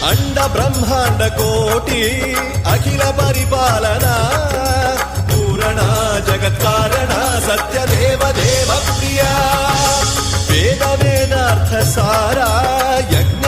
అండ బ్రహ్మాండ కోటి అఖిల పరిపాలన పూరణ జగత్కారణ సత్యదేవ దేవ ప్రియ వేద వేదార్థ సారా యజ్ఞ